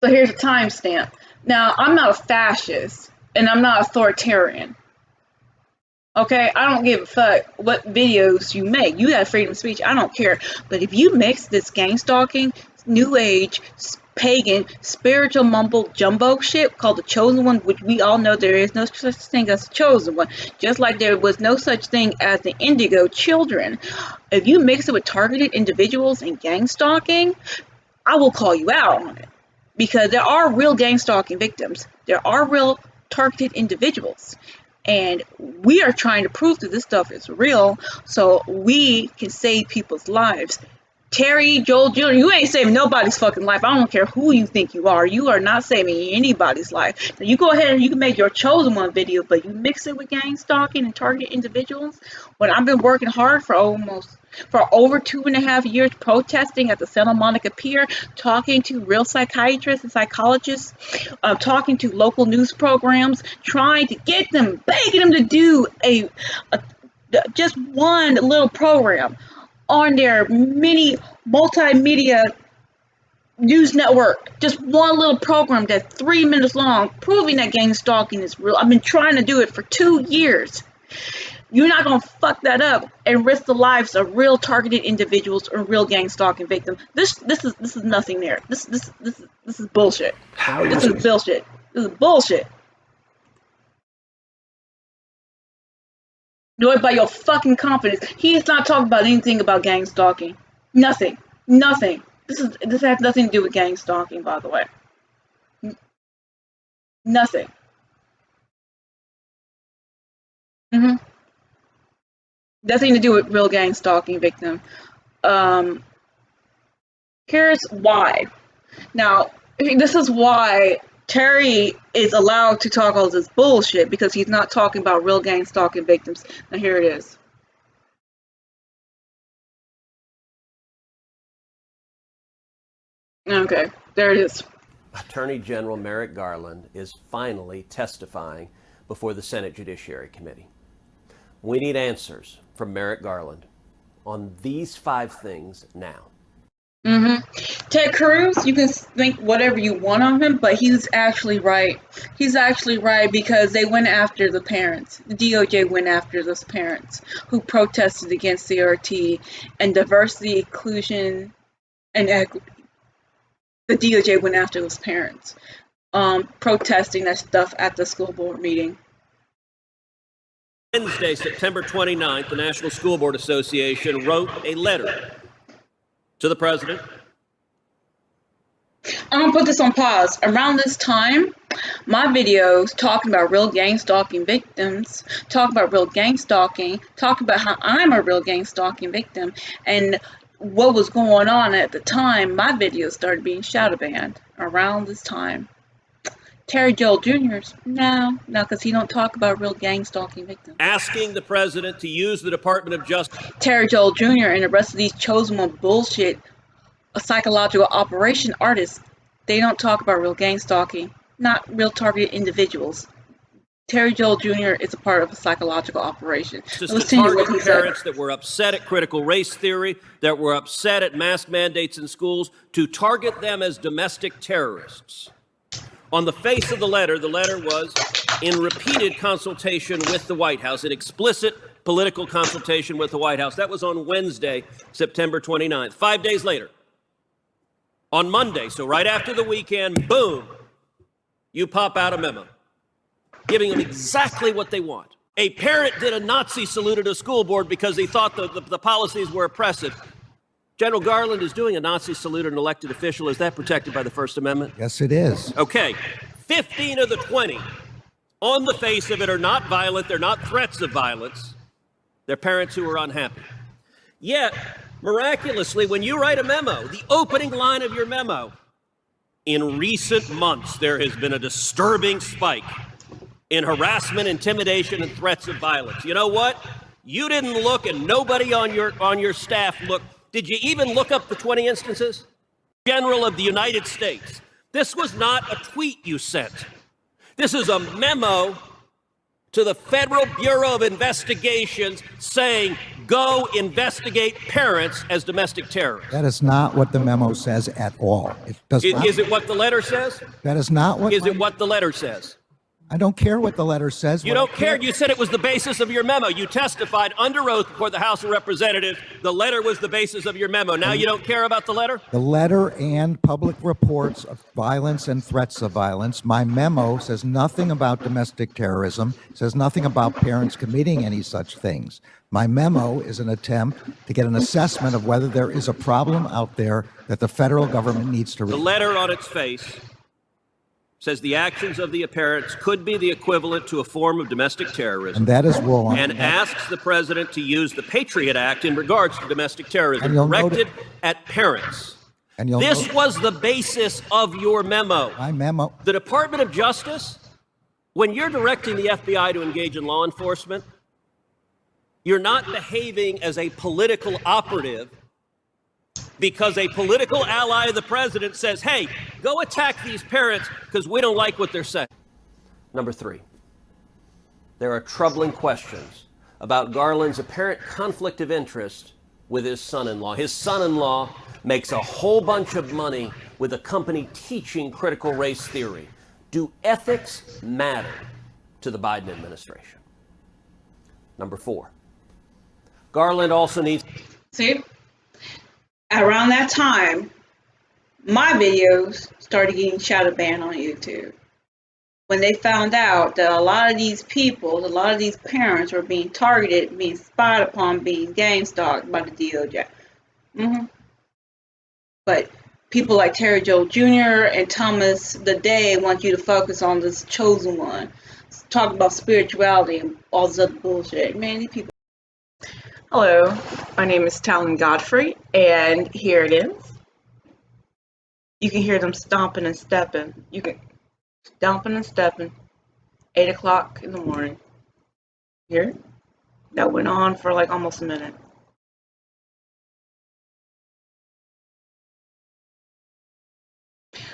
So here's a timestamp. Now, I'm not a fascist, and I'm not authoritarian. Okay, I don't give a fuck what videos you make. You have freedom of speech. I don't care. But if you mix this gang stalking, new age, pagan, spiritual mumble jumbo shit called the chosen one, which we all know there is no such thing as the chosen one, just like there was no such thing as the indigo children. If you mix it with targeted individuals and gang stalking, I will call you out on it. Because there are real gang stalking victims. There are real targeted individuals. And we are trying to prove that this stuff is real so we can save people's lives. Terryjoeljunior, you ain't saving nobody's fucking life. I don't care who you think you are. You are not saving anybody's life. Now you go ahead and you can make your chosen one video, but you mix it with gang stalking and targeted individuals. When I've been working hard for over 2.5 years protesting at the Santa Monica Pier, talking to real psychiatrists and psychologists, talking to local news programs, trying to get them, begging them to do just one little program on their mini multimedia news network. Just one little program that's 3 minutes long, proving that gang stalking is real. I've been trying to do it for 2 years. You're not gonna fuck that up and risk the lives of real targeted individuals or real gang stalking victims. This is nothing there. This is bullshit. This is bullshit. This is bullshit. Do it by your fucking confidence. He is not talking about anything about gang stalking. Nothing. Nothing. This has nothing to do with gang stalking, by the way. Nothing. Nothing to do with real gang stalking victim. Here's why. Now, this is why Terry is allowed to talk all this bullshit, because he's not talking about real gang stalking victims. Now here it is. Okay, there it is. Attorney General Merrick Garland is finally testifying before the Senate Judiciary Committee. We need answers from Merrick Garland on these 5 things now. Ted Cruz, you can think whatever you want on him, but he's actually right. He's actually right, because they went after the parents. The DOJ went after those parents who protested against CRT and diversity, inclusion, and equity. The DOJ went after those parents protesting that stuff at the school board meeting. Wednesday, September 29th, the National School Board Association wrote a letter to the president. I'm going to put this on pause. Around this time, my videos talking about real gang stalking victims, talking about real gang stalking, talking about how I'm a real gang stalking victim, and what was going on at the time, my videos started being shadow banned around this time. Terryjoeljunior's, no, because he don't talk about real gang stalking victims. Asking the president to use the Department of Justice. Terryjoeljunior and the rest of these chosen one bullshit psychological operation artists, they don't talk about real gang stalking, not real targeted individuals. Terryjoeljunior is a part of a psychological operation. To target parents that were upset at critical race theory, that were upset at mask mandates in schools, to target them as domestic terrorists. On the face of the letter was in repeated consultation with the White House, an explicit political consultation with the White House. That was on Wednesday, September 29th. 5 days later, on Monday, so right after the weekend, boom, you pop out a memo, giving them exactly what they want. A parent did a Nazi salute at a school board because he thought the policies were oppressive. General Garland is doing a Nazi salute at an elected official. Is that protected by the First Amendment? Yes, it is. Okay. 15 of the 20 on the face of it are not violent. They're not threats of violence. They're parents who are unhappy. Yet, miraculously, when you write a memo, the opening line of your memo, in recent months, there has been a disturbing spike in harassment, intimidation, and threats of violence. You know what? You didn't look, and nobody on your staff looked. Did you even look up the 20 instances? General of the United States. This was not a tweet you sent. This is a memo to the Federal Bureau of Investigations saying, go investigate parents as domestic terrorists. That is not what the memo says at all. It does not. Is it what the letter says? That is not what. Is it what the letter says? I don't care what the letter says. You don't care. You said it was the basis of your memo. You testified under oath before the House of Representatives. The letter was the basis of your memo. Now you don't care about the letter? The letter and public reports of violence and threats of violence. My memo says nothing about domestic terrorism, says nothing about parents committing any such things. My memo is an attempt to get an assessment of whether there is a problem out there that the federal government needs to resolve. The letter on its face says the actions of the parents could be the equivalent to a form of domestic terrorism. And that is wrong. And asks the president to use the Patriot Act in regards to domestic terrorism directed at parents. This was the basis of your memo. My memo. The Department of Justice, when you're directing the FBI to engage in law enforcement, you're not behaving as a political operative because a political ally of the president says, hey, go attack these parents because we don't like what they're saying. Number 3, there are troubling questions about Garland's apparent conflict of interest with his son-in-law. His son-in-law makes a whole bunch of money with a company teaching critical race theory. Do ethics matter to the Biden administration? Number 4, Garland also needs... See? Around that time, my videos started getting shadow banned on YouTube. When they found out that a lot of these people, a lot of these parents were being targeted, being spied upon, being gang stalked by the DOJ. But people like Terryjoeljunior and Thomas the Day want you to focus on this chosen one. Talk about spirituality and all this other bullshit. Man, these people. Hello, my name is Talon Godfrey, and here it is. You can hear them stomping and stepping. You can stomping and stepping. 8 o'clock in the morning. Here, that went on for like almost a minute.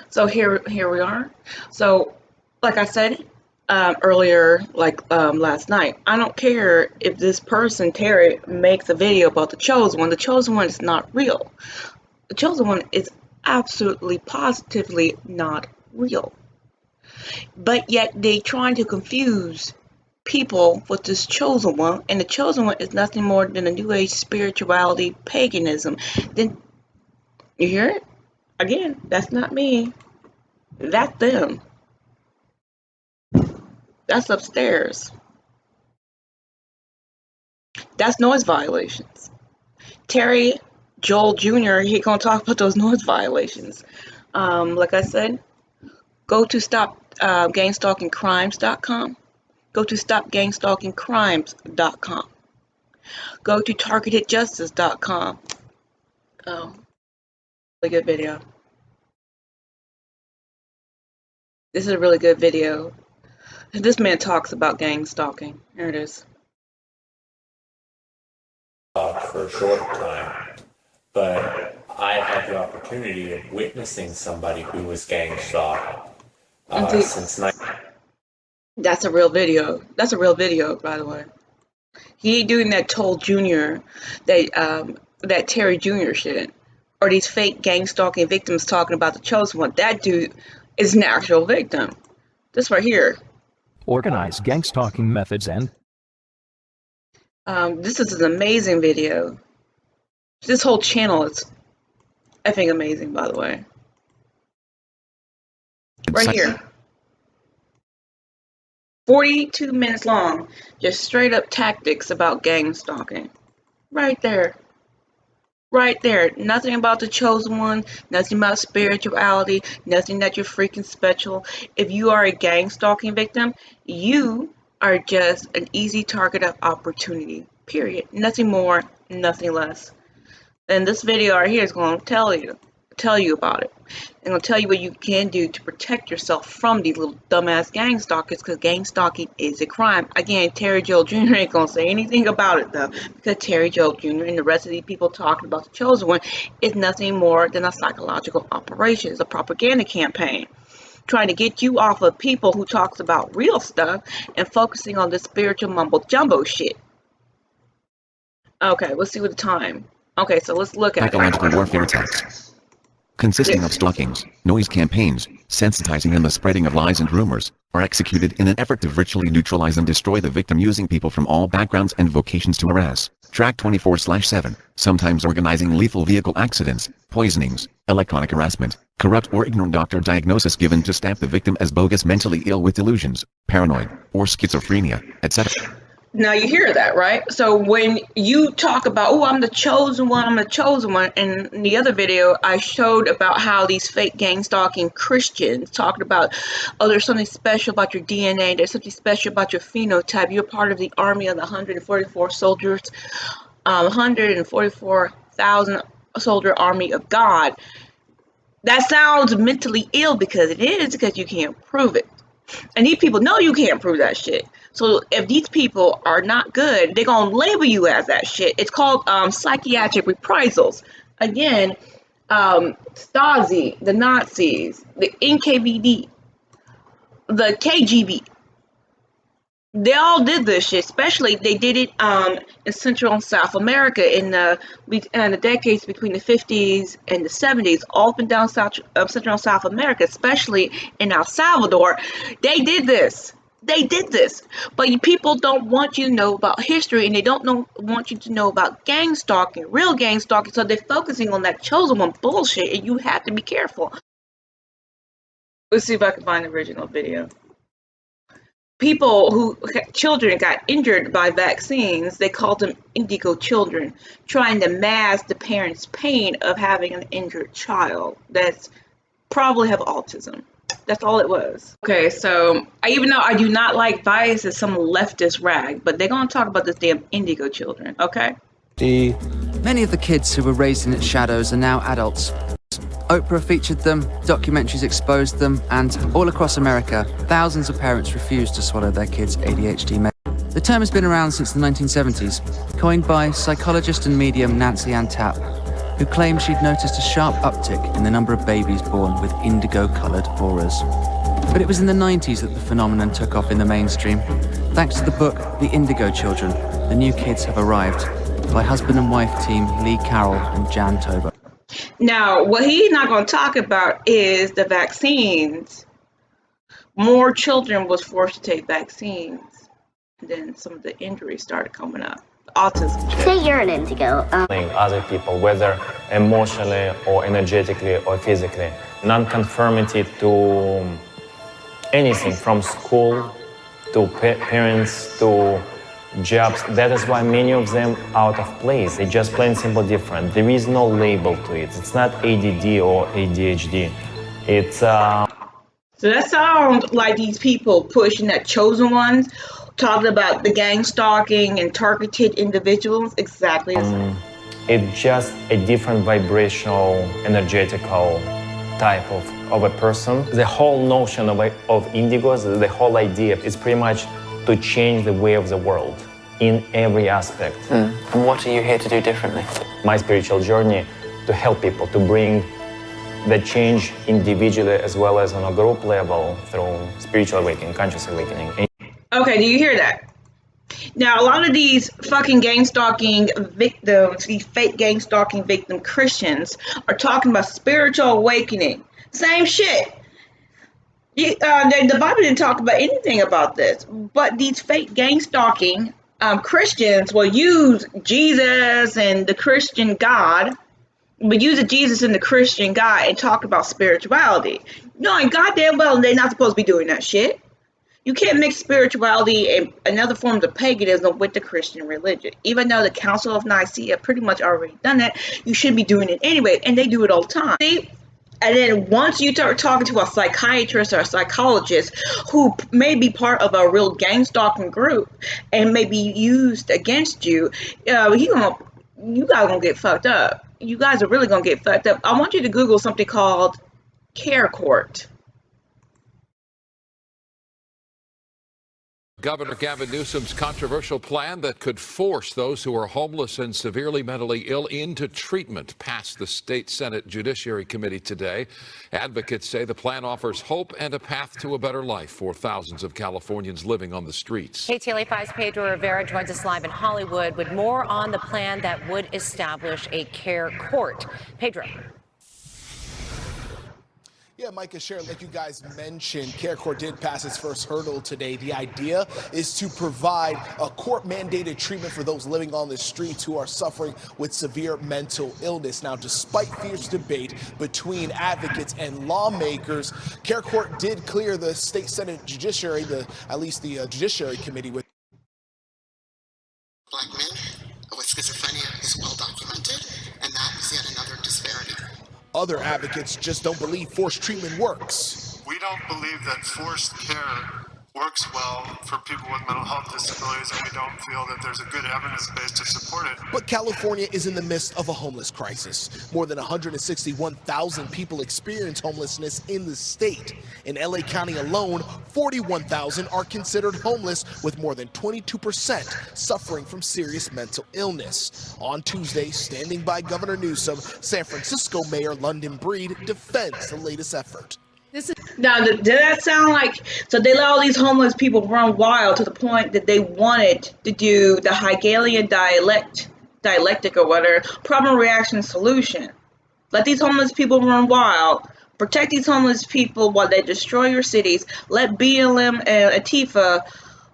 So here we are. So, like I said earlier, last night, I don't care if this person, Terry, makes a video about the chosen one. The chosen one is not real. The chosen one is absolutely, positively not real. But yet they trying to confuse people with this chosen one, and the chosen one is nothing more than a new age spirituality, paganism. Then you hear it? Again, that's not me. That's them. That's upstairs. That's noise violations. Terryjoeljunior, he gonna talk about those noise violations. Like I said, go to stopgangstalkingcrimes.com. Go to stopgangstalkingcrimes.com. Go to targetedjustice.com. Oh, really good video. This is a really good video. This man talks about gang stalking. Here it is. For a short time, but I had the opportunity of witnessing somebody who was gang stalked since That's a real video. That's a real video, by the way. He ain't doing that told Junior, that Terry Jr. shit, or these fake gang stalking victims talking about the chosen one. That dude is an actual victim. This right here. Organized gang stalking methods and this is an amazing video. This whole channel is effing amazing, by the way. Right here. 42 minutes long. Just straight up tactics about gang stalking. Right there. Right there. Nothing about the chosen one. Nothing about spirituality. Nothing that you're freaking special. If you are a gang stalking victim, you are just an easy target of opportunity. Period. Nothing more, nothing less. And this video right here is going to tell you about it. I'm going to tell you what you can do to protect yourself from these little dumbass gang stalkers, because gang stalking is a crime. Again, Terryjoeljunior ain't going to say anything about it, though, because Terryjoeljunior and the rest of these people talking about the chosen one is nothing more than a psychological operation. It's a propaganda campaign trying to get you off of people who talks about real stuff and focusing on this spiritual mumbo jumbo shit. Okay, let's see what the time. Okay, so let's look at Psychological it. warfare attacks. Consisting of stalkings, noise campaigns, sensitizing and the spreading of lies and rumors, are executed in an effort to virtually neutralize and destroy the victim using people from all backgrounds and vocations to harass, track 24/7, sometimes organizing lethal vehicle accidents, poisonings, electronic harassment, corrupt or ignorant doctor diagnosis given to stamp the victim as bogus, mentally ill with delusions, paranoid, or schizophrenia, etc. Now you hear that, right? So when you talk about, oh, I'm the chosen one, I'm the chosen one, and in the other video I showed about how these fake gang stalking Christians talked about, oh, there's something special about your DNA, there's something special about your phenotype, you're part of the army of the 144 soldiers, 144,000 soldier army of God. That sounds mentally ill because it is, because you can't prove it. And these people know you can't prove that shit. So if these people are not good, they're going to label you as that shit. It's called psychiatric reprisals. Again, Stasi, the Nazis, the NKVD, the KGB, they all did this shit. Especially they did it in Central and South America in the decades between the 50s and the 70s, all up and down Central and South America, especially in El Salvador. They did this. They did this. But people don't want you to know about history, and they don't want you to know about gang stalking, real gang stalking. So they're focusing on that chosen one bullshit, and you have to be careful. Let's see if I can find the original video. Children got injured by vaccines. They called them indigo children, trying to mask the parents' pain of having an injured child that's probably have autism. That's all it was. Okay, so even though I do not like bias as some leftist rag, but they're going to talk about this damn indigo children, okay? Many of the kids who were raised in its shadows are now adults. Oprah featured them, documentaries exposed them, and all across America, thousands of parents refuse to swallow their kids' ADHD medicine. The term has been around since the 1970s, coined by psychologist and medium Nancy Ann Tapp, who claimed she'd noticed a sharp uptick in the number of babies born with indigo-coloured auras. But it was in the 90s that the phenomenon took off in the mainstream, thanks to the book The Indigo Children, The New Kids Have Arrived, by husband and wife team Lee Carroll and Jan Tober. Now, what he's not going to talk about is the vaccines. More children was forced to take vaccines, and then some of the injuries started coming up. Autism. Say you're an indigo. Other people, whether emotionally or energetically or physically, non-conformity to anything from school to parents to jobs. That is why many of them out of place. They just plain simple different. There is no label to it. It's not ADD or ADHD. It's So that sounds like these people pushing that chosen ones, talking about the gang stalking and targeted individuals. Exactly. It's just a different vibrational, energetical type of a person. The whole notion of indigos, the whole idea is pretty much to change the way of the world in every aspect. And what are you here to do differently? My spiritual journey to help people to bring the change individually as well as on a group level through spiritual awakening, conscious awakening. Okay, do you hear that? Now, a lot of these fucking gang stalking victims, these fake gang stalking victim Christians, are talking about spiritual awakening. Same shit. The Bible didn't talk about anything about this, but these fake gang stalking Christians will use Jesus and the Christian God, but use the Jesus and the Christian God and talk about spirituality. Knowing goddamn well they're not supposed to be doing that shit. You can't mix spirituality and another form of paganism with the Christian religion. Even though the Council of Nicaea pretty much already done that, you should be doing it anyway, and they do it all the time. See? And then once you start talking to a psychiatrist or a psychologist who may be part of a real gang stalking group and may be used against you, you guys are gonna get fucked up. You guys are really gonna get fucked up. I want you to Google something called Care Court. Governor Gavin Newsom's controversial plan that could force those who are homeless and severely mentally ill into treatment passed the state Senate Judiciary Committee today. Advocates say the plan offers hope and a path to a better life for thousands of Californians living on the streets. KTLA 5's Pedro Rivera joins us live in Hollywood with more on the plan that would establish a care court. Pedro. Yeah, Micah, Sharon, like you guys mentioned, Care Court did pass its first hurdle today. The idea is to provide a court-mandated treatment for those living on the streets who are suffering with severe mental illness. Now, despite fierce debate between advocates and lawmakers, Care Court did clear the state Senate Judiciary, at least the Judiciary Committee, with Black men with schizophrenia is well documented, and that is yet another disparity. Other advocates just don't believe forced treatment works. We don't believe that forced care works well for people with mental health disabilities, and we don't feel that there's a good evidence base to support it. But California is in the midst of a homeless crisis. More than 161,000 people experience homelessness in the state. In LA County alone, 41,000 are considered homeless, with more than 22% suffering from serious mental illness. On Tuesday, standing by Governor Newsom, San Francisco Mayor London Breed defends the latest effort. Now, did that sound like, so they let all these homeless people run wild to the point that they wanted to do the Hegelian dialectic or whatever, problem, reaction, solution. Let these homeless people run wild, protect these homeless people while they destroy your cities, let BLM and Antifa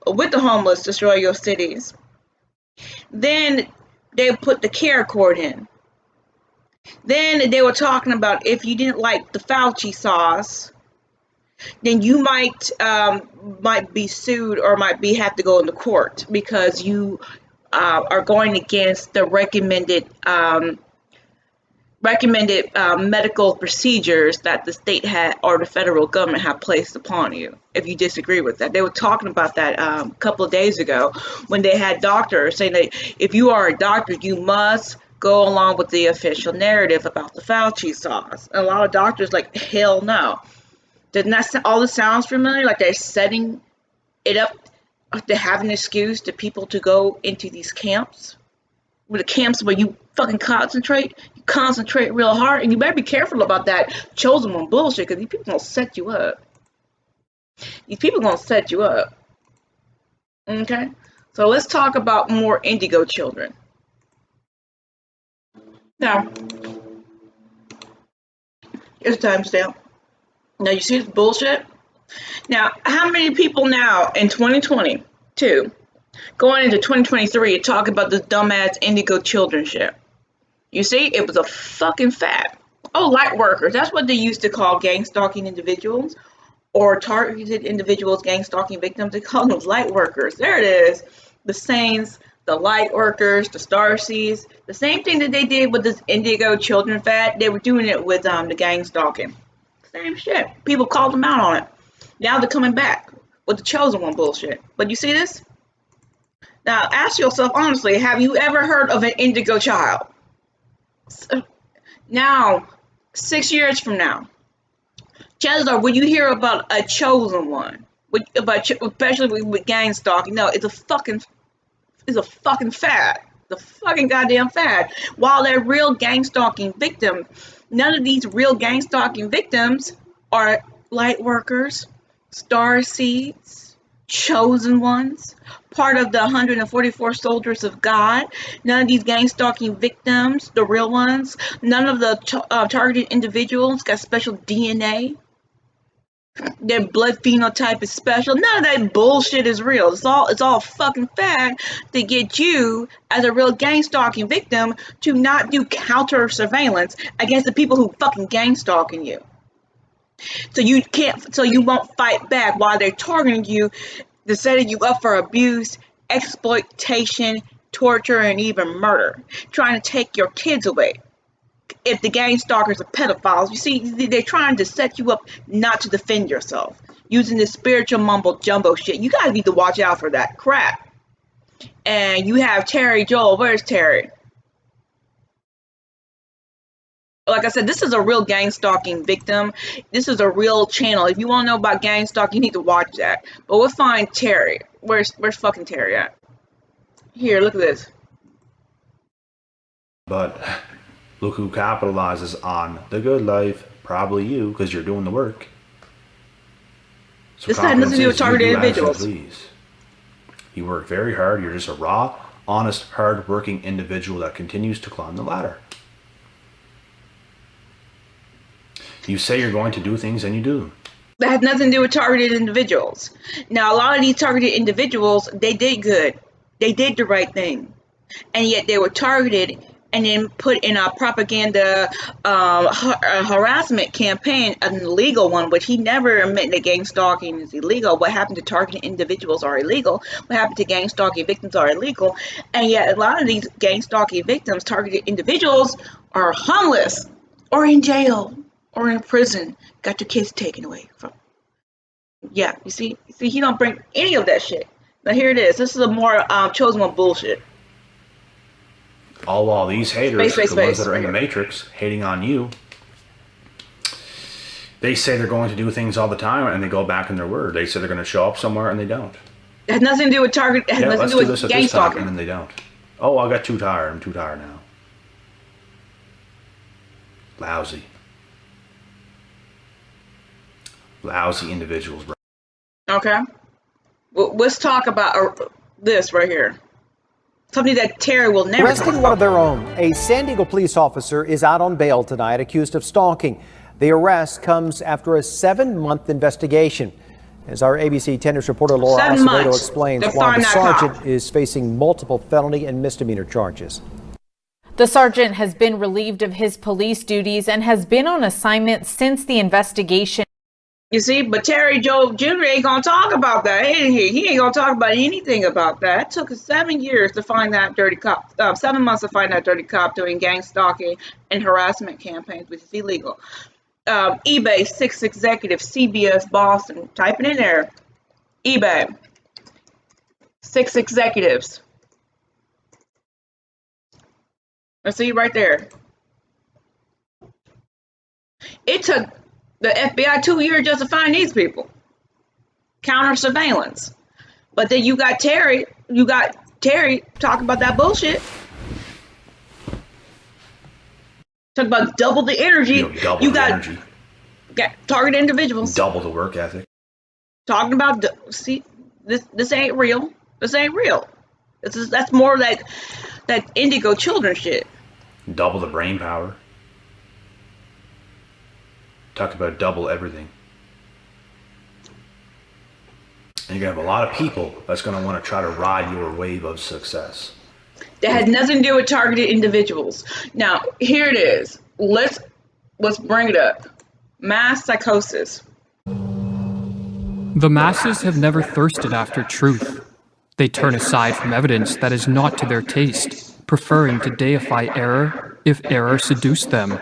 with the homeless destroy your cities. Then they put the care court in. Then they were talking about if you didn't like the Fauci sauce, then you might be sued or have to go into court because you are going against the recommended medical procedures that the state had or the federal government had placed upon you. If you disagree with that, they were talking about that a couple of days ago when they had doctors saying that if you are a doctor, you must go along with the official narrative about the Fauci sauce. And a lot of doctors like, hell no. Doesn't that all this sounds familiar? Like they're setting it up to have an excuse to people to go into these camps. With the camps where you fucking concentrate real hard, and you better be careful about that chosen one bullshit, because these people gonna set you up. These people gonna set you up. Okay? So let's talk about more indigo children. Now, here's a timestamp. Now, you see this bullshit? Now, how many people now in 2022, going into 2023, are talking about this dumbass indigo children shit? You see, it was a fucking fad. Oh, light workers. That's what they used to call gang stalking individuals or targeted individuals, gang stalking victims. They call them light workers. There it is. The Saints, the light workers, the starseeds, the same thing that they did with this indigo children fad, they were doing it with the gang stalking. Same shit. People called them out on it. Now they're coming back with the chosen one bullshit. But you see this? Now ask yourself honestly, have you ever heard of an indigo child? Now, 6 years from now, chances are when you hear about a chosen one, especially with gang stalking, no, it's a fucking fad. The fucking goddamn fad. While they're real gang stalking victims, none of these real gang stalking victims are light workers, star seeds, chosen ones, part of the 144 soldiers of God. None of these gang stalking victims, the real ones, none of the targeted individuals got special DNA. Their blood phenotype is special. None of that bullshit is real. It's all fucking fad to get you as a real gang stalking victim to not do counter surveillance against the people who fucking gang stalking you. So you won't fight back while they're targeting you. They're setting you up for abuse, exploitation, torture, and even murder, trying to take your kids away. If the gang stalkers are pedophiles, you see, they're trying to set you up not to defend yourself, using this spiritual mumbo jumbo shit. You guys need to watch out for that crap. And you have Terry Joel. Where's Terry? like I said, this is a real gang stalking victim. This is a real channel. If you want to know about gang stalking, you need to watch that. But we'll find Terry. Where's fucking Terry at? Here, look at this. But look who capitalizes on the good life. Probably you, because you're doing the work. So this had nothing to do with targeted individuals. You work very hard. You're just a raw, honest, hard-working individual that continues to climb the ladder. You say you're going to do things, and you do them. That had nothing to do with targeted individuals. Now, a lot of these targeted individuals, they did good. They did the right thing. And yet they were targeted and then put in a propaganda harassment campaign, an illegal one, which he never admitted that gang stalking is illegal. What happened to targeted individuals are illegal. What happened to gang stalking victims are illegal. And yet a lot of these gang stalking victims, targeted individuals, are homeless or in jail or in prison. Got your kids taken away from. Yeah, you see, he don't bring any of that shit. Now here it is. This is a more chosen one bullshit. All while these haters, the ones that are in the Matrix, hating on you, they say they're going to do things all the time, and they go back in their word. They say they're going to show up somewhere, and they don't. It has nothing to do with target. It has nothing to do with gang stalking. And then they don't. Oh, I got too tired. I'm too tired now. Lousy. Lousy individuals, bro. Okay. Well, let's talk about this right here. Something that Terry will never Arresting one of their own. A San Diego police officer is out on bail tonight accused of stalking. The arrest comes after a 7-month investigation. As our ABC 10 News reporter Laura Acevedo explains, while the sergeant is facing multiple felony and misdemeanor charges. The sergeant has been relieved of his police duties and has been on assignment since the investigation. You see, but Terryjoeljunior ain't gonna talk about that. He ain't gonna talk about anything about that. It took us 7 years to find that dirty cop, 7 months to find that dirty cop doing gang stalking and harassment campaigns, which is illegal. eBay 6 executive, CBS Boston. Type it in there. eBay 6 executives. Let's see right there. It took the FBI 2 years just to find these people. Counter surveillance. But then you got Terry talking about that bullshit. Talk about double the energy. You got target individuals. Double the work ethic. Talking about, see, this ain't real. This ain't real. That's more like that indigo children shit. Double the brain power. Talk about double everything. And you're going to have a lot of people that's going to want to try to ride your wave of success. That has nothing to do with targeted individuals. Now, here it is. Let's bring it up. Mass psychosis. The masses have never thirsted after truth. They turn aside from evidence that is not to their taste, preferring to deify error if error seduced them.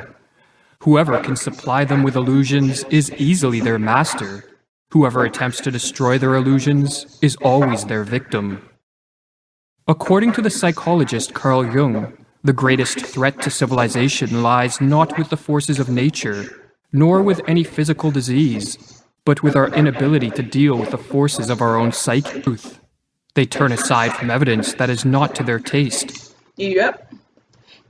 Whoever can supply them with illusions is easily their master. Whoever attempts to destroy their illusions is always their victim. According to the psychologist Carl Jung, the greatest threat to civilization lies not with the forces of nature, nor with any physical disease, but with our inability to deal with the forces of our own psyche. They turn aside from evidence that is not to their taste. Yep.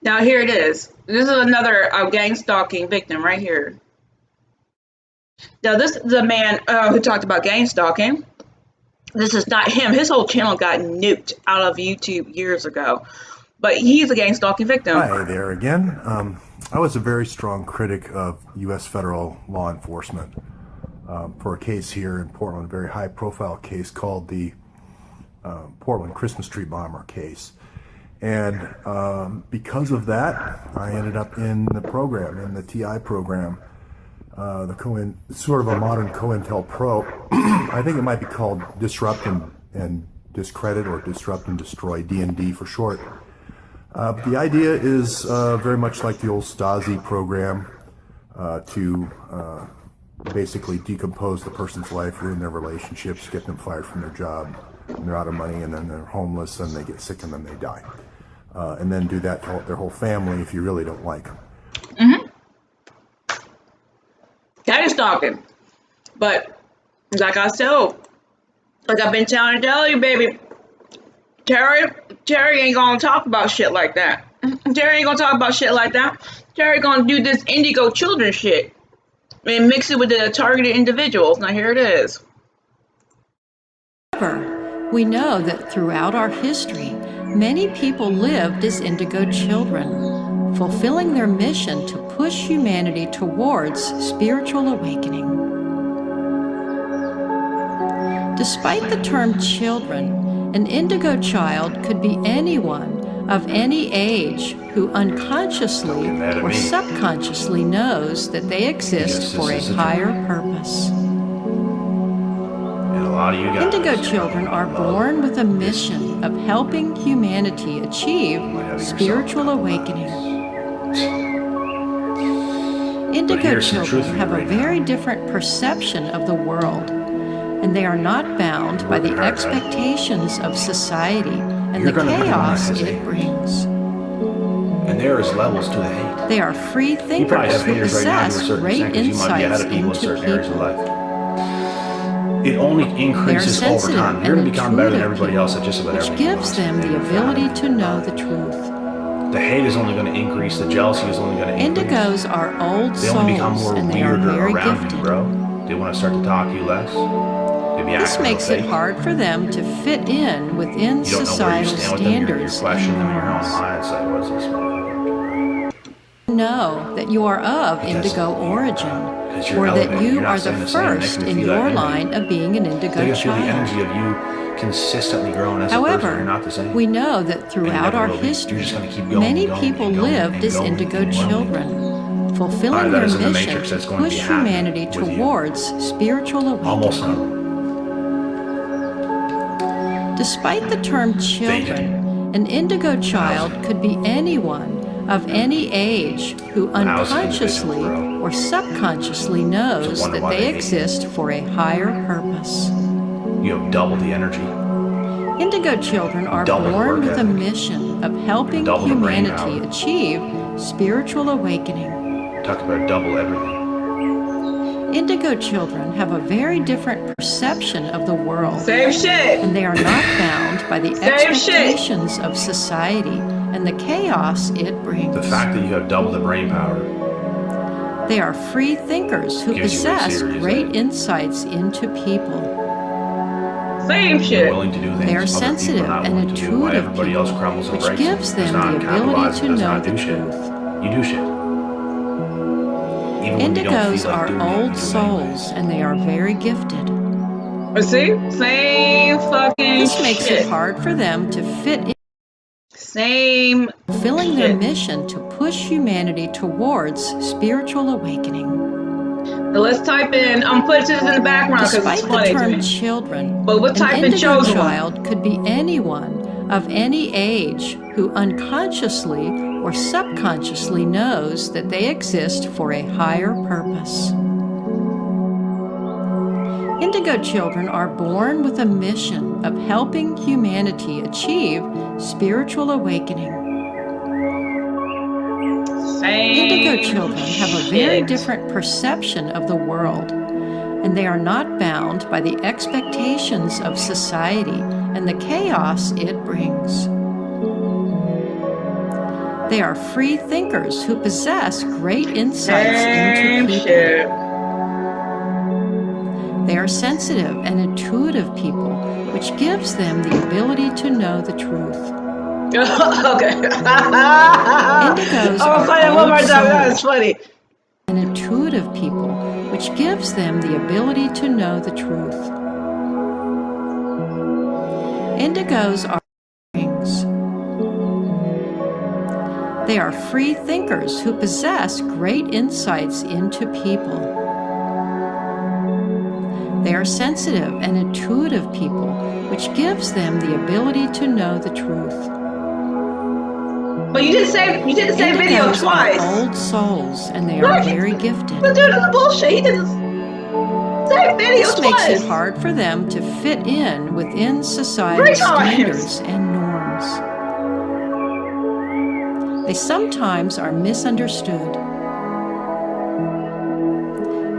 Now here it is. This is another gang stalking victim right here. Now this is a man who talked about gang stalking. This is not him. His whole channel got nuked out of YouTube years ago. But he's a gang stalking victim. Hi there again. I was a very strong critic of U.S. federal law enforcement for a case here in Portland, a very high profile case called the Portland Christmas tree bomber case. And because of that, I ended up in the program, in the TI program, sort of a modern COINTELPRO. I think it might be called Disrupt and Discredit, or Disrupt and Destroy, D&D for short. The idea is very much like the old Stasi program, to basically decompose the person's life, ruin their relationships, get them fired from their job, and they're out of money, and then they're homeless, and they get sick, and then they die. And then do that to their whole family if you really don't like them. stalking. But like I said, like I've been trying to tell you, baby, Terry ain't gonna talk about shit like that. Terry ain't gonna talk about shit like that. Terry gonna do this indigo children shit and mix it with the targeted individuals. Now here it is. However, we know that throughout our history, many people lived as indigo children, fulfilling their mission to push humanity towards spiritual awakening. Despite the term children, an indigo child could be anyone of any age who unconsciously or subconsciously knows that they exist for a higher purpose. And a lot of you guys, Indigo children are born with a mission of helping humanity achieve spiritual awakening. Indigo children have a very different perception of the world, and they are not bound by the expectations of society and the chaos it brings. and there is levels to the hate. They are free You probably thinkers have who haters right now to a possess certain great extent because you might be ahead insights of people in into certain areas of people. life. It only increases over sensitive time. You're going to and become better than intuitive everybody else at just about which everything. gives them the ability to know the truth. The hate is only going to increase. The jealousy is only going to increase. Indigos are old They only become souls more and they are weirder very around gifted. you, bro. They want to start to talk to you less. They be This acting makes real it fake. hard for them to fit in within You don't know where you societal stand with them. You're standards questioning and them in your own norms. mind. It's like, what's this motherfucker? Know that you are of indigo origin, you're or that elevated. you You're not are the saying the same. They first can in feel that your energy. line of being an They indigo can feel the child. energy of you consistently growing as a person. However, You're not the same. we know that And you throughout never our will be. You're history, just gonna keep going many and going people and going lived and as going indigo and going. children, fulfilling That their is in the mission matrix to that's going to be push happening humanity with you. towards spiritual Almost awakening. none. Despite the term children, an indigo child could be anyone of any age who unconsciously or subconsciously knows wonder that why they they hate you. exist for a higher purpose. You have double the energy. Indigo children are Double the born work with a ethic. mission of helping Double the brain humanity achieve spiritual awakening. Talk about double everything. Indigo children have a very different perception of the world. Same shit. And they are not bound by the Same shit. expectations of society and the chaos it brings. The fact that you have double the brain power. They are free thinkers who Gives you a possess serious great insights into people. Same You're shit. willing to do things They are other people sensitive are not and willing to do. Why intuitive everybody else crumbles and which breaks. gives Does them not the ability capitalize, to does know not the do shit. truth. You do shit. Even when you don't Indigos feel like are doing it, you old do it souls and they are very gifted. See? Same fucking This makes shit. it hard for them to fit in, Same fulfilling their shit. mission to push humanity towards spiritual awakening. Now let's type in, I'm putting this in the background because Despite it's the funny to term me. children, But we'll an type in indigo chosen one. child could be anyone of any age who unconsciously or subconsciously knows that they exist for a higher purpose. Indigo children are born with a mission of helping humanity achieve spiritual awakening. Indigo children have a very different perception of the world, and they are not bound by the expectations of society and the chaos it brings. They are free thinkers who possess great insights into people. They are sensitive and intuitive people, which gives them the ability to know the truth. Okay. Indigos I'm are playing one more old time. That's souls funny. and intuitive people, which gives them the ability to know the truth. Indigos are beings. They are free thinkers who possess great insights into people. They are sensitive and intuitive people, which gives them the ability to know the truth. But you didn't say video Indigos twice. are old souls and they are very gifted. But dude, that's bullshit. He did the same video This makes twice. it hard for them to fit in within society's standards and norms. They sometimes are misunderstood.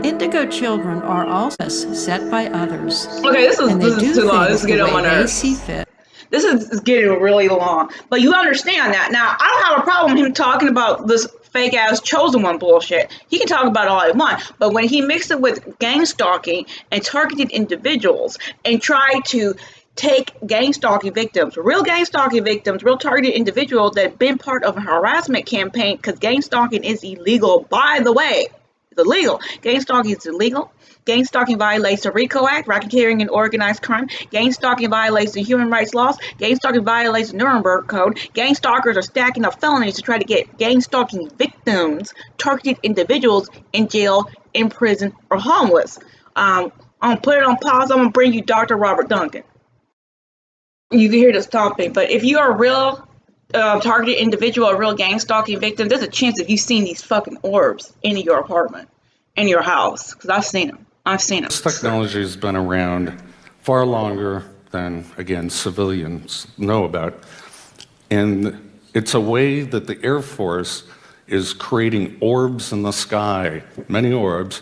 Indigo children are also set by others. Okay, this and they is do too long. This things is getting the on my way they nerves. see fit. This is getting really long. But you understand that. Now, I don't have a problem with him talking about this fake ass chosen one bullshit. He can talk about it all he wants. But when he mixed it with gang stalking and targeted individuals and tried to take gang stalking victims, real targeted individuals that have been part of a harassment campaign, because gang stalking is illegal, by the way. It's illegal. Gang stalking is illegal. Gang stalking violates the RICO Act, racketeering and organized crime. Gang stalking violates the human rights laws. Gang stalking violates the Nuremberg Code. Gang stalkers are stacking up felonies to try to get gang stalking victims, targeted individuals, in jail, in prison, or homeless. I'm going to put it on pause. I'm going to bring you Dr. Robert Duncan. You can hear this talking, but if you are a real targeted individual, a real gang stalking victim, there's a chance that you've seen these fucking orbs in your apartment, in your house, because I've seen them. This technology has been around far longer than, again, civilians know about. And it's a way that the Air Force is creating orbs in the sky, many orbs,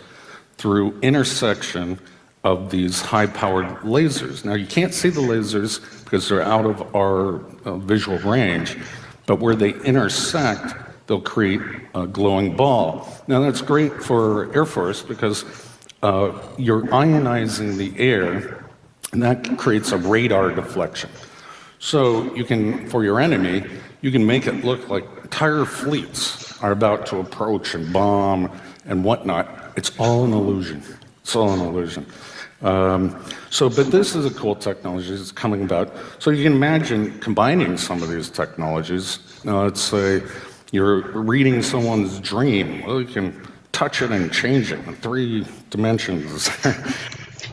through intersection of these high-powered lasers. Now, you can't see the lasers because they're out of our visual range, but where they intersect, they'll create a glowing ball. Now, that's great for Air Force because you're ionizing the air, and that creates a radar deflection. So you can, for your enemy, you can make it look like entire fleets are about to approach and bomb and whatnot. It's all an illusion. It's all an illusion. But this is a cool technology that's coming about. So you can imagine combining some of these technologies. Let's say you're reading someone's dream. Well, you can touch it and change it in 3 dimensions.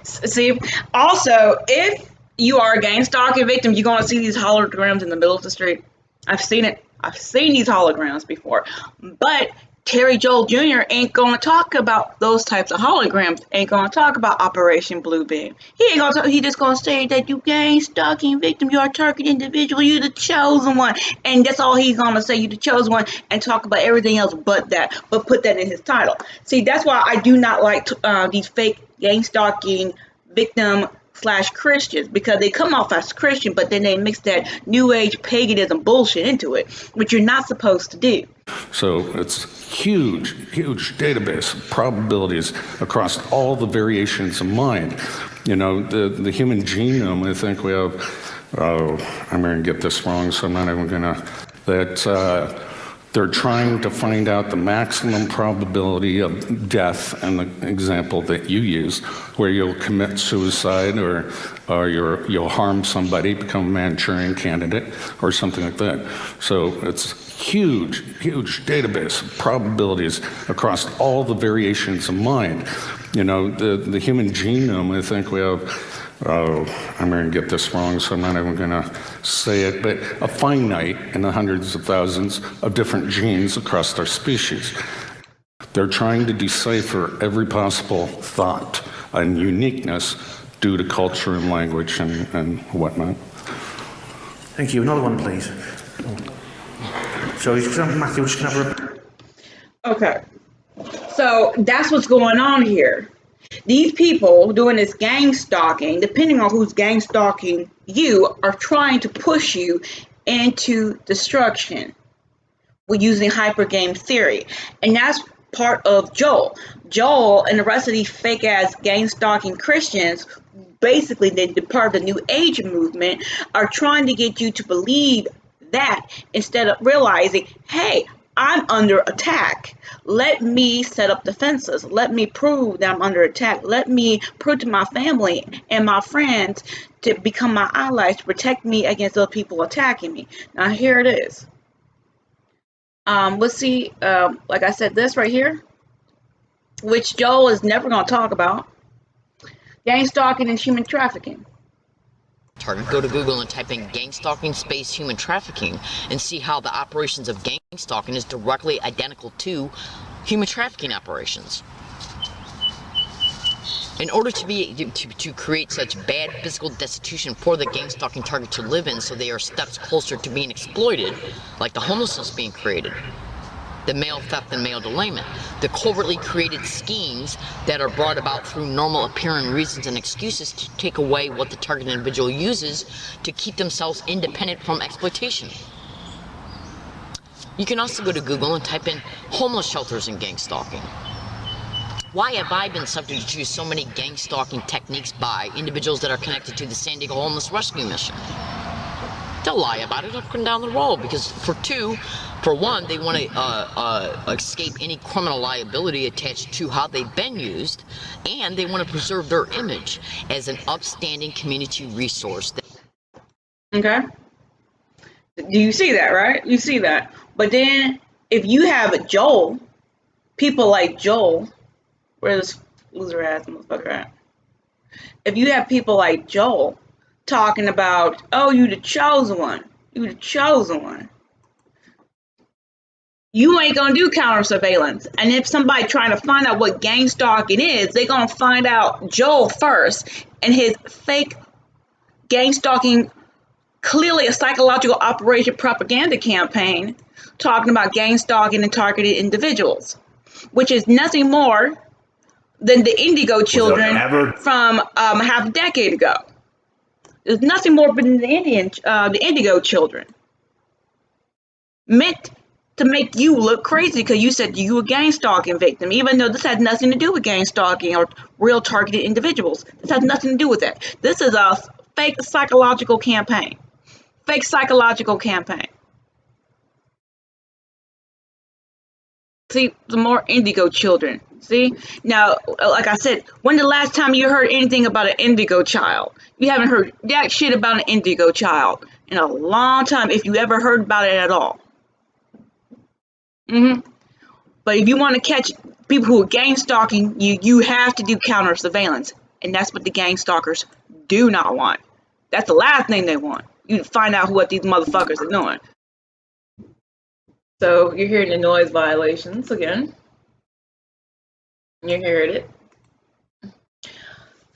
See, also, if you are a gang stalking victim, you're going to see these holograms in the middle of the street. I've seen it. I've seen these holograms before. But Terryjoeljunior ain't going to talk about those types of holograms. Ain't going to talk about Operation Bluebeam. He ain't going to. He just going to say that you gang stalking victim, you're a target individual, you're the chosen one, and that's all he's going to say. You the chosen one, and talk about everything else but that. But put that in his title. See, that's why I do not like these fake gang stalking victim / Christians, because they come off as Christian, but then they mix that new age paganism bullshit into it, which you're not supposed to do. So it's huge database of probabilities across all the variations of mind. You know, the human genome, I think we have, I'm going to get this wrong, so I'm not even going to, they're trying to find out the maximum probability of death, and the example that you use, where you'll commit suicide or you'll harm somebody, become a Manchurian candidate, or something like that. So it's huge database of probabilities across all the variations of mind. You know, the human genome, I think we have, I'm going to get this wrong, so I'm not even going to say it, but a finite in the hundreds of thousands of different genes across our species. They're trying to decipher every possible thought and uniqueness due to culture and language and whatnot. Thank you. Another one, please. So Matthew, just going to have a... Okay. So that's what's going on here. These people doing this gang stalking, depending on who's gang stalking you, are trying to push you into destruction with using hypergame theory. And that's part of Joel. Joel and the rest of these fake ass gang stalking Christians, basically they're part of the New Age movement, are trying to get you to believe that instead of realizing, hey, I'm under attack. Let me set up defenses. Let me prove that I'm under attack. Let me prove to my family and my friends to become my allies to protect me against other people attacking me. Now here it is. Let's see, like I said, this right here, which Joel is never going to talk about. Gang stalking and human trafficking. Go to Google and type in gang stalking space human trafficking and see how the operations of gang stalking is directly identical to human trafficking operations. In order to create such bad physical destitution for the gang stalking target to live in, so they are steps closer to being exploited, like the homelessness being created. the male theft and male delayment, the covertly created schemes that are brought about through normal appearing reasons and excuses to take away what the target individual uses to keep themselves independent from exploitation. You can also go to Google and type in homeless shelters and gang stalking. Why have I been subject to so many gang stalking techniques by individuals that are connected to the San Diego Homeless Rescue Mission? They'll lie about it up and down the road because for one, they want to escape any criminal liability attached to how they've been used, and they want to preserve their image as an upstanding community resource. Okay? Do you see that, right? You see that. But then, if you have Joel, people like Joel, where this loser ass motherfucker at? If you have people like Joel talking about, oh, you the chosen one, you the chosen one, you ain't gonna do counter surveillance. And if somebody trying to find out what gang stalking is, they're gonna find out Joel first and his fake gang stalking, clearly a psychological operation propaganda campaign talking about gang stalking and targeted individuals, which is nothing more than the Indigo Children from half a decade ago. There's nothing more than the Indigo Children, meant to make you look crazy because you said you were a gang stalking victim, even though this had nothing to do with gang stalking or real targeted individuals. This has nothing to do with that. This is a fake psychological campaign. Fake psychological campaign. See, the more Indigo Children. See? Now, like I said, when the last time you heard anything about an Indigo child? You haven't heard that shit about an Indigo child in a long time, if you ever heard about it at all. But if you want to catch people who are gang stalking, you have to do counter surveillance. And that's what the gang stalkers do not want. That's the last thing they want. You find out what these motherfuckers are doing. So you're hearing the noise violations again. You're hearing it.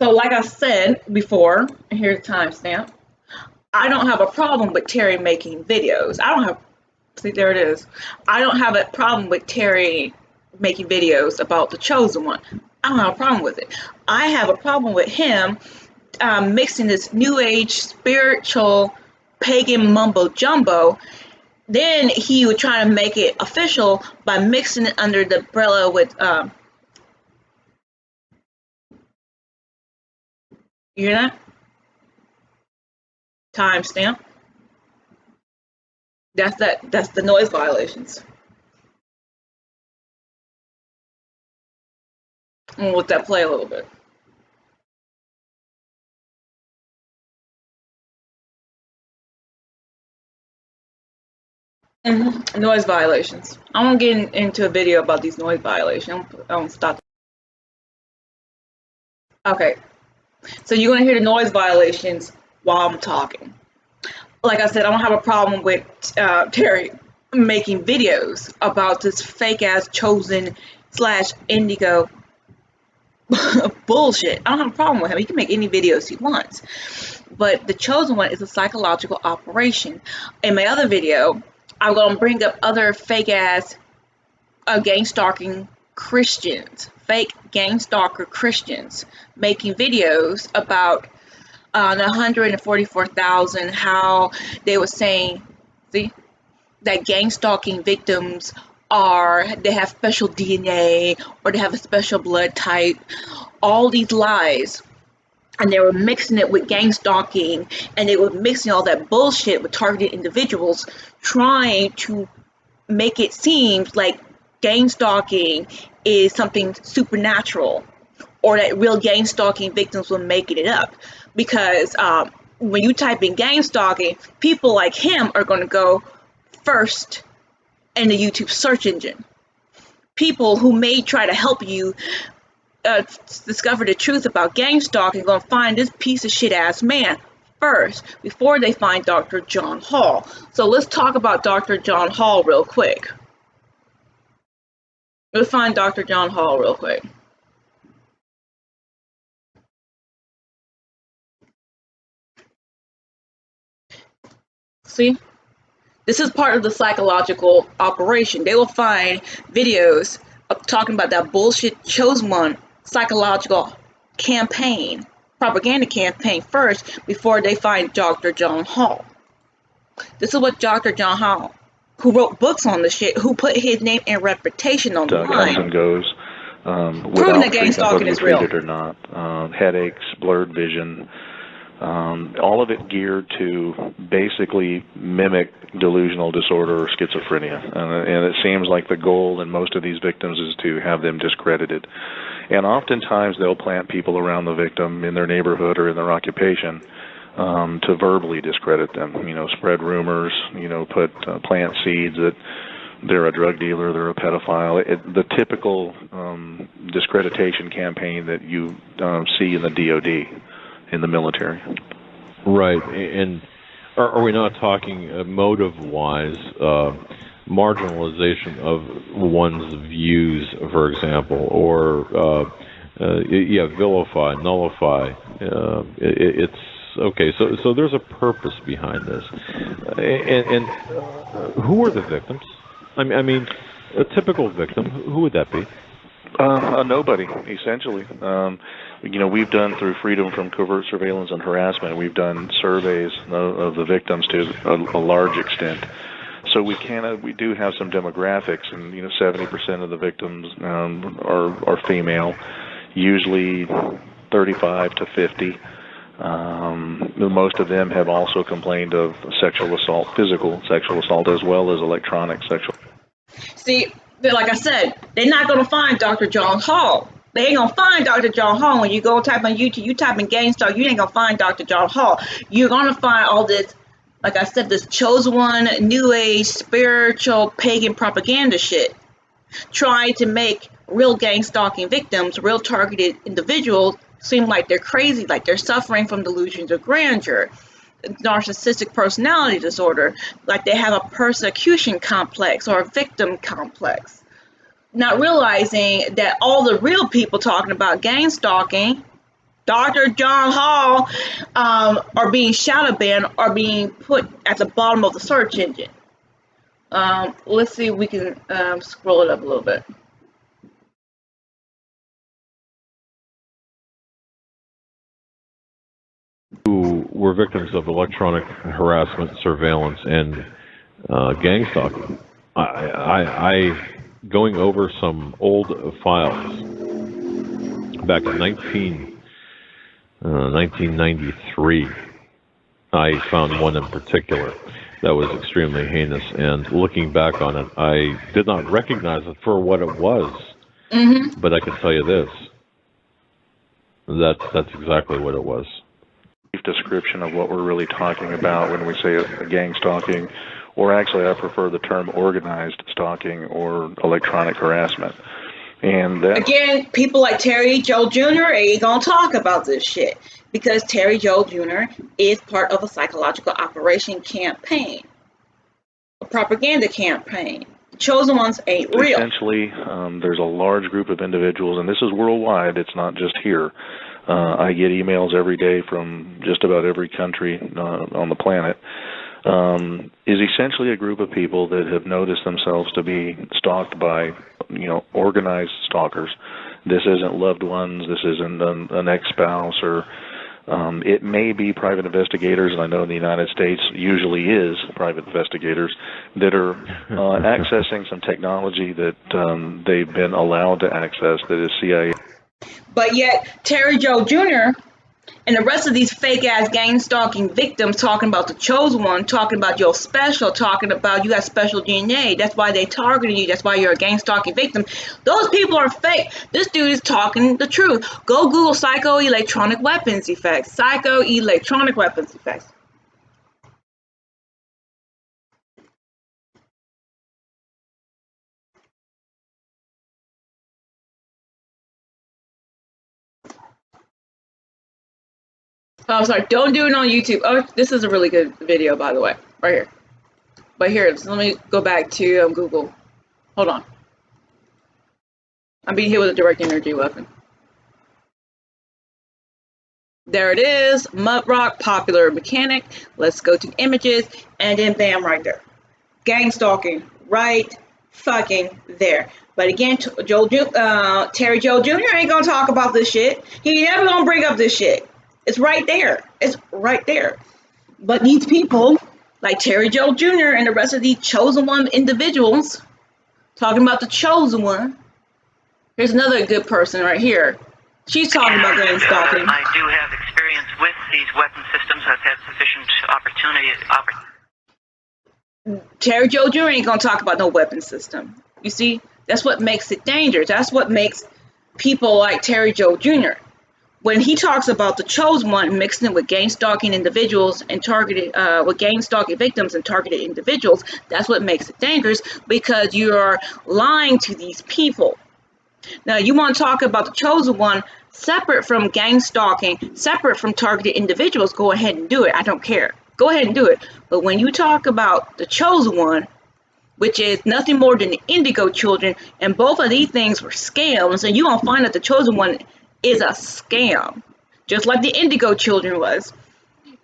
So like I said before, here's the timestamp. I don't have a problem with Terry making videos. See, there it is. I don't have a problem with Terry making videos about the chosen one. I don't have a problem with it. I have a problem with him mixing this new age spiritual pagan mumbo jumbo. Then he would try to make it official by mixing it under the umbrella with you hear that? Timestamp. That's the noise violations. I'm gonna let that play a little bit. Noise violations. I won't get into a video about these noise violations. I won't stop. Okay, so you're gonna hear the noise violations while I'm talking. Like I said, I don't have a problem with Terry making videos about this fake ass chosen / Indigo bullshit. I don't have a problem with him. He can make any videos he wants. But the chosen one is a psychological operation. In my other video, I'm going to bring up other fake ass gang stalking Christians, fake gang stalker Christians making videos about the 144,000, how they were saying, see, that gang stalking victims they have special DNA or they have a special blood type, all these lies. And they were mixing it with gang stalking, and they were mixing all that bullshit with targeted individuals, trying to make it seem like gang stalking is something supernatural, or that real gang stalking victims were making it up. Because when you type in gang stalking, people like him are going to go first in the YouTube search engine. People who may try to help you discover the truth about gang stalking are going to find this piece of shit ass man first before they find Dr. John Hall. So let's talk about Dr. John Hall real quick. Let's find Dr. John Hall real quick. See? This is part of the psychological operation. They will find videos of talking about that bullshit Chosen One psychological campaign, propaganda campaign first before they find Dr. John Hall. This is what Dr. John Hall, who wrote books on the shit, who put his name and reputation on the line. Comes and goes Proving that without gang treatment, stalking whether is you real. treat it or not. Headaches, blurred vision, all of it geared to basically mimic delusional disorder or schizophrenia. And it seems like the goal in most of these victims is to have them discredited. And oftentimes they'll plant people around the victim in their neighborhood or in their occupation to verbally discredit them, spread rumors, plant seeds that they're a drug dealer, they're a pedophile. The typical discreditation campaign that you see in the DOD, in the military. Right. And are we not talking motive-wise, marginalization of one's views, for example, or vilify, nullify? It's okay. So there's a purpose behind this. And who are the victims? I mean, a typical victim, who would that be? A nobody, essentially. We've done through Freedom from Covert Surveillance and Harassment, we've done surveys of the victims to a large extent. So we do have some demographics, and 70% of the victims are female, usually 35 to 50. Most of them have also complained of sexual assault, physical sexual assault, as well as electronic sexual. See, like I said, they're not going to find Dr. John Hall. They ain't going to find Dr. John Hall. When you go type on YouTube, you type in gang stalk, you ain't going to find Dr. John Hall. You're going to find all this, like I said, this Chosen One, New Age, spiritual, pagan propaganda shit. Trying to make real gang stalking victims, real targeted individuals, seem like they're crazy, like they're suffering from delusions of grandeur, narcissistic personality disorder, like they have a persecution complex or a victim complex. Not realizing that all the real people talking about gang stalking, Dr. John Hall, are being shadow banned, are being put at the bottom of the search engine. Let's see if we can scroll it up a little bit. Who were victims of electronic harassment, surveillance, and gang stalking. I going over some old files back in 1993. I found one in particular that was extremely heinous, and looking back on it, I did not recognize it for what it was. Mm-hmm. But I can tell you this: that's exactly what it was. Description of what we're really talking about when we say a gang stalking, or actually I prefer the term organized stalking or electronic harassment. And that, again, people like Terryjoeljunior ain't gonna talk about this shit because Terryjoeljunior is part of a psychological operation campaign, a propaganda campaign. The Chosen Ones ain't real. Essentially, there's a large group of individuals, and this is worldwide, it's not just here. I get emails every day from just about every country on the planet. Is essentially a group of people that have noticed themselves to be stalked by, organized stalkers. This isn't loved ones. This isn't an ex-spouse, or it may be private investigators, and I know in the United States usually is private investigators that are accessing some technology that they've been allowed to access that is CIA. But yet, Terryjoeljunior and the rest of these fake-ass gang stalking victims talking about the Chosen One, talking about your special, talking about you got special DNA, that's why they targeted you, that's why you're a gang stalking victim. Those people are fake. This dude is talking the truth. Go Google psycho-electronic weapons effects. Psycho-electronic weapons effects. Oh, I'm sorry. Don't do it on YouTube. Oh, this is a really good video, by the way. Right here. But here, let me go back to Google. Hold on. I'm being hit with a direct energy weapon. There it is. Mud rock, popular mechanic. Let's go to images, and then bam, right there. gang stalking right fucking there. But again, Terryjoeljunior ain't gonna talk about this shit. He never gonna bring up this shit. It's right there. It's right there. But these people, like Terryjoeljunior and the rest of these chosen one individuals, talking about the chosen one. Here's another good person right here. She's talking about gang stalking. I do have experience with these weapon systems. I've had sufficient opportunity. Terryjoeljunior ain't gonna talk about no weapon system. You see, that's what makes it dangerous. That's what makes people like Terryjoeljunior. When he talks about the chosen one mixing it with gang stalking individuals and targeted with gang stalking victims and targeted individuals, that's what makes it dangerous, because you are lying to these people. Now, you want to talk about the chosen one separate from gang stalking, separate from targeted individuals, go ahead and do it. I don't care. Go ahead and do it. But when you talk about the chosen one, which is nothing more than the Indigo Children, and both of these things were scams, and you're going to find that the chosen one is a scam, just like the Indigo Children was.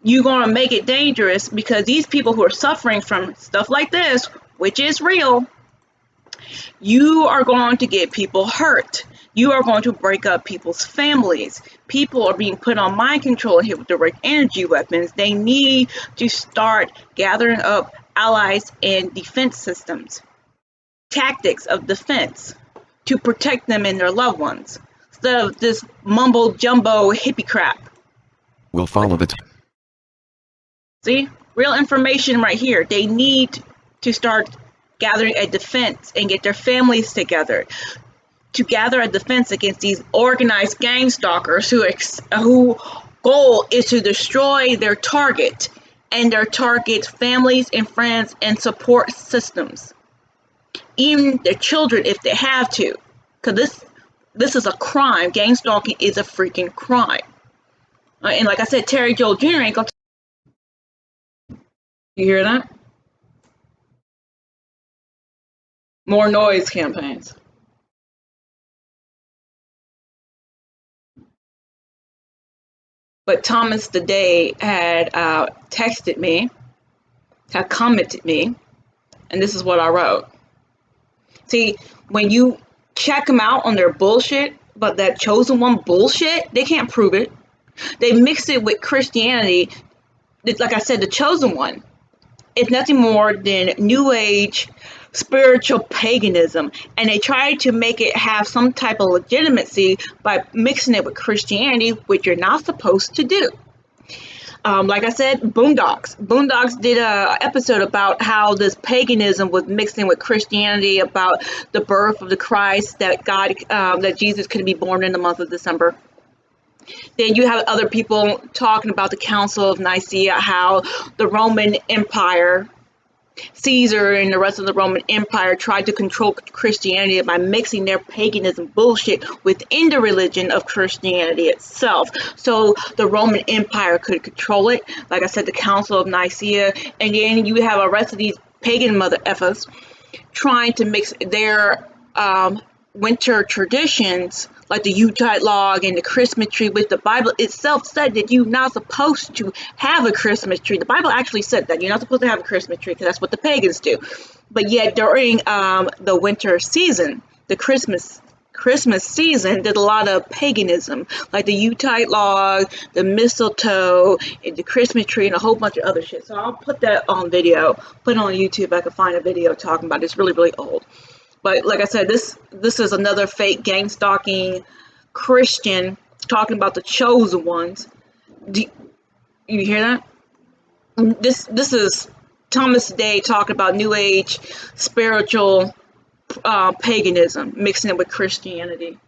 You're going to make it dangerous, because these people who are suffering from stuff like this, which is real, you are going to get people hurt. You are going to break up people's families. People are being put on mind control and hit with direct energy weapons. They need to start gathering up allies and defense systems, tactics of defense to protect them and their loved ones, instead of this mumbo jumbo hippie crap. We'll follow the See, real information right here. They need to start gathering a defense and get their families together to gather a defense against these organized gang stalkers who goal is to destroy their target and their target's families and friends and support systems, even their children if they have to, because this is a crime. Gang stalking is a freaking crime. And like I said, Terryjoeljunior ain't gonna. You hear that? More noise campaigns. But Thomas today had texted me, had commented me, and this is what I wrote. See, when you check them out on their bullshit, but that chosen one bullshit, they can't prove it. They mix it with Christianity. Like I said, the chosen one, it's nothing more than New Age spiritual paganism, and they try to make it have some type of legitimacy by mixing it with Christianity, which you're not supposed to do. Like I said, Boondocks did a episode about how this paganism was mixing with Christianity, about the birth of the Christ, that that Jesus could be born in the month of December. Then you have other people talking about the Council of Nicaea, how the Roman Empire, Caesar and the rest of the Roman Empire, tried to control Christianity by mixing their paganism bullshit within the religion of Christianity itself, so the Roman Empire could control it. Like I said, the Council of Nicaea, and then you have the rest of these pagan mother effers trying to mix their winter traditions, like the Yuletide log and the Christmas tree, with the Bible itself said that you're not supposed to have a Christmas tree. The Bible actually said that you're not supposed to have a Christmas tree, because that's what the pagans do. But yet during the winter season, the Christmas season, did a lot of paganism, like the Yuletide log, the mistletoe, and the Christmas tree, and a whole bunch of other shit. So I'll put that on video, put it on YouTube. I can find a video talking about it. It's really, really old. But like I said, this is another fake gang stalking Christian talking about the chosen ones. You hear that? This is Thomas Day talking about New Age spiritual paganism, mixing it with Christianity,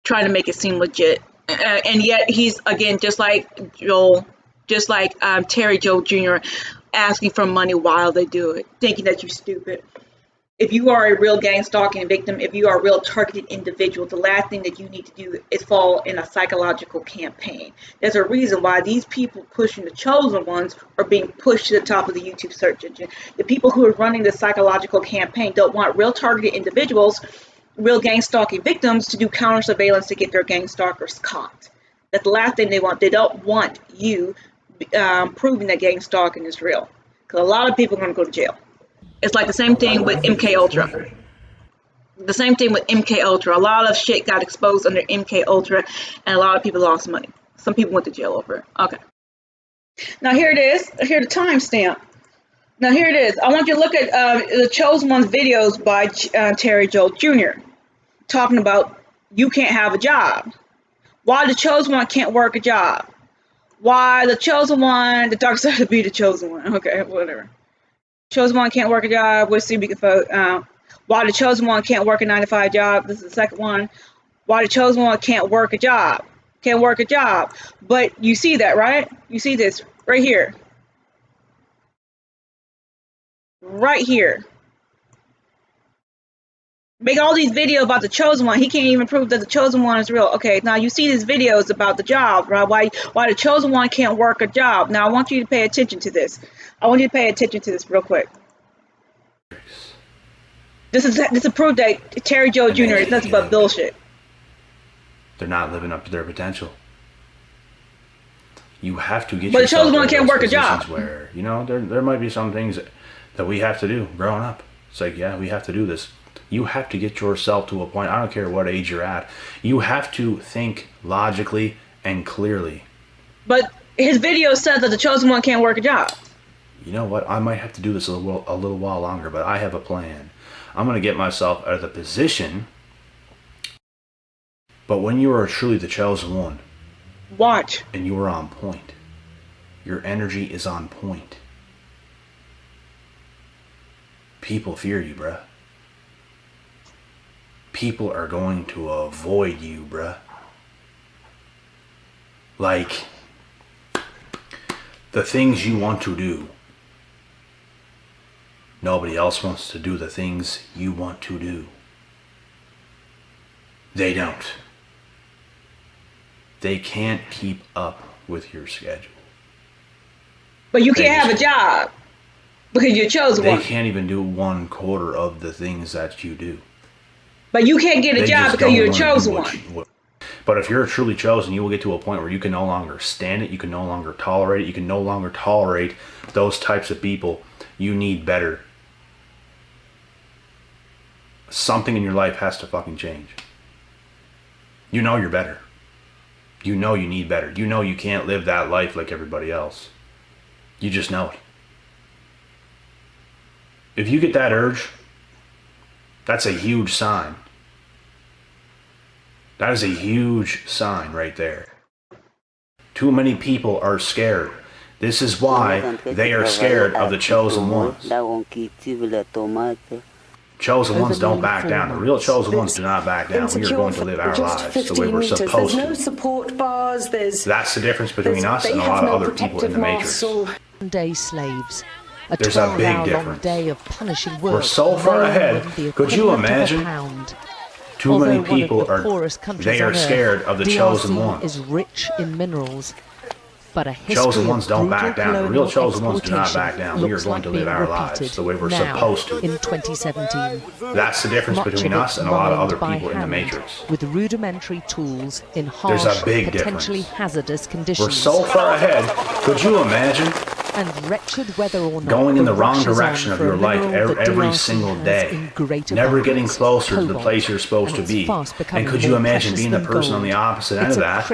trying to make it seem legit. And yet he's, again, just like Terryjoeljunior, asking for money while they do it, thinking that you're stupid. If you are a real gang stalking victim, if you are a real targeted individual, the last thing that you need to do is fall in a psychological campaign. There's a reason why these people pushing the chosen ones are being pushed to the top of the YouTube search engine. The people who are running the psychological campaign don't want real targeted individuals, real gang stalking victims, to do counter surveillance to get their gang stalkers caught. That's the last thing they want. They don't want you proving that gang stalking is real, because a lot of people are going to go to jail. It's like the same thing with MK Ultra. The same thing with MK Ultra. A lot of shit got exposed under MK Ultra, and a lot of people lost money. Some people went to jail over it. Okay. Now here it is. Here the timestamp. Now here it is. I want you to look at the Chosen One's videos by Terryjoeljunior, talking about you can't have a job. Why the Chosen One can't work a job. Why the Chosen One, the dark side to be the Chosen One. Okay, whatever. Chosen One can't work a job. We'll see if we can vote. Why the Chosen One can't work a 9-to-5 job. This is the second one. Why the Chosen One can't work a job. Can't work a job. But you see that, right? You see this right here. Right here. Make all these videos about the Chosen One. He can't even prove that the Chosen One is real. Okay, now you see these videos about the job, right? Why the Chosen One can't work a job. Now I want you to pay attention to this. I want you to pay attention to this real quick. This is proof that Terryjoeljunior is nothing but bullshit. They're not living up to their potential. You have to get. But the Chosen One can't work a job. Where there might be some things that we have to do growing up. It's like, yeah, we have to do this. You have to get yourself to a point. I don't care what age you're at. You have to think logically and clearly. But his video says that the Chosen One can't work a job. You know what? I might have to do this a little while longer, but I have a plan. I'm going to get myself out of the position. But when you are truly the Chosen One, watch. And you are on point. Your energy is on point. People fear you, bruh. People are going to avoid you, bruh. Like, the things you want to do. Nobody else wants to do the things you want to do. They don't. They can't keep up with your schedule. But you can't have a job because you're chosen one. They can't even do 1/4 of the things that you do. But you can't get a job because you're a chosen one. But if you're truly chosen, you will get to a point where you can no longer stand it. You can no longer tolerate it. You can no longer tolerate those types of people. You need better. Something in your life has to fucking change. You know you're better. You know you need better. You know you can't live that life like everybody else. You just know it. If you get that urge, that's a huge sign. That is a huge sign right there. Too many people are scared. This is why they are scared of the chosen ones. Chosen ones don't back down. The real chosen ones do not back down. We are going to live our lives the way we're supposed to. There's no support bars. That's the difference between us and a lot of other people in the Matrix. Day slaves. There's a big difference. Day of punishing work. We're so far ahead. Could you imagine? Too many people are. They are scared of the chosen ones. Is rich in minerals. But a chosen ones don't back down. The real chosen ones do not back down. We are going to live our lives the way we're supposed to. In 2017. That's the difference between us and a lot of other people in the Matrix. With rudimentary tools in harsh, there's a big potentially difference. hazardous conditions. We're so far ahead. Could you imagine? And wretched whether or not going in the wrong direction of your life every single day, never getting closer to the place you're supposed to be. And could you imagine being the person on the opposite end of that,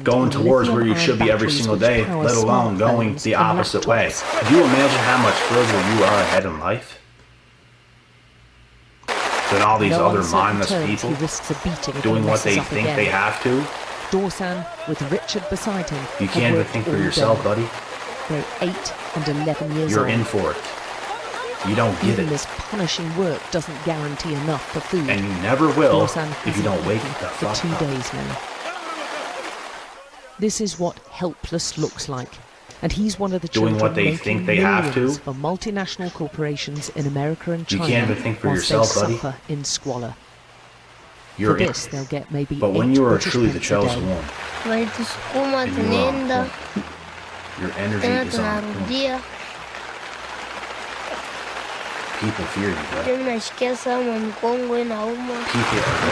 going towards where you should be every single day, let alone going the opposite way? Could you imagine how much further you are ahead in life than all these other mindless people doing what they think they have to? Dorsan, with Richard beside him, you can't even think for yourself, buddy. They're 8 and 11 years You're old. in for it. You don't get Even it. this punishing work doesn't guarantee enough for food. And you never will if you don't wake the for fuck 2 up. days now. This is what helpless looks like. And he's one of the doing children what they making think they have to. millions for multinational corporations in America and China. You can't even think for whilst yourself, they buddy. suffer in squalor. You're for this, they'll get maybe But when 8 you are British truly the pence a chosen day. one, and you are on point, your energy is on point. People fear you, bro. People are going to avoid you, bro.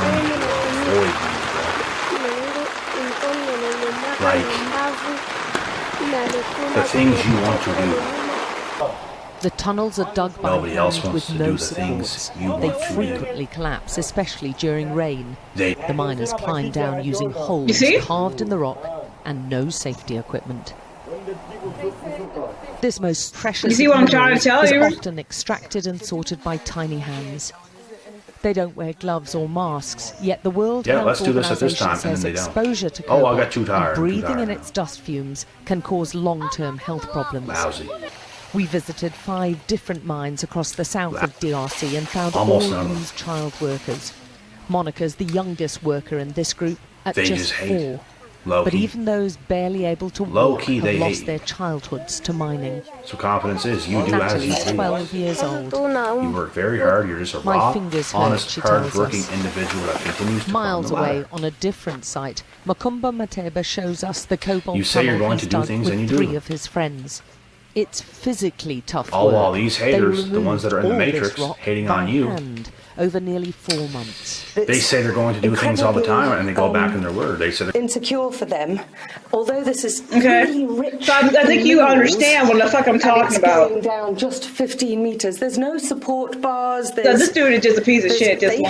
Like, the things you want to do. The tunnels are dug by hand with no supports. They frequently collapse, especially during rain. The miners climb down using holes carved in the rock and no safety equipment. This most precious what I'm trying to tell is you? often extracted and sorted by tiny hands. They don't wear gloves or masks, yet the World Health Organization says exposure to cobalt and breathing in its dust fumes can cause long-term health problems. Lousy. We visited 5 different mines across the south of DRC and found all used child workers. Monica's the youngest worker in this group at just 4. But even those barely able to walk have lost their childhoods to mining. So confidence is you do as you please. 12 years old. You work very hard. You're just a raw, honest, hard-working individual that continues to Miles away on a different site, Makumba Mateba shows us the cobalt you say you're tunnel going he's to do dug things and with you 3 do. of his friends. It's physically tough All work. while these haters, They the ones that are in the removed all Matrix, this rock hating by on you, hand over nearly 4 months. they say they're going to do things all the time and they go back in their word. They said insecure for them, although this is Okay. really rich. So I think you understand what the fuck I'm talking about. Going down just 15 meters. There's no support bars. So this dude is just a piece of shit, just lying.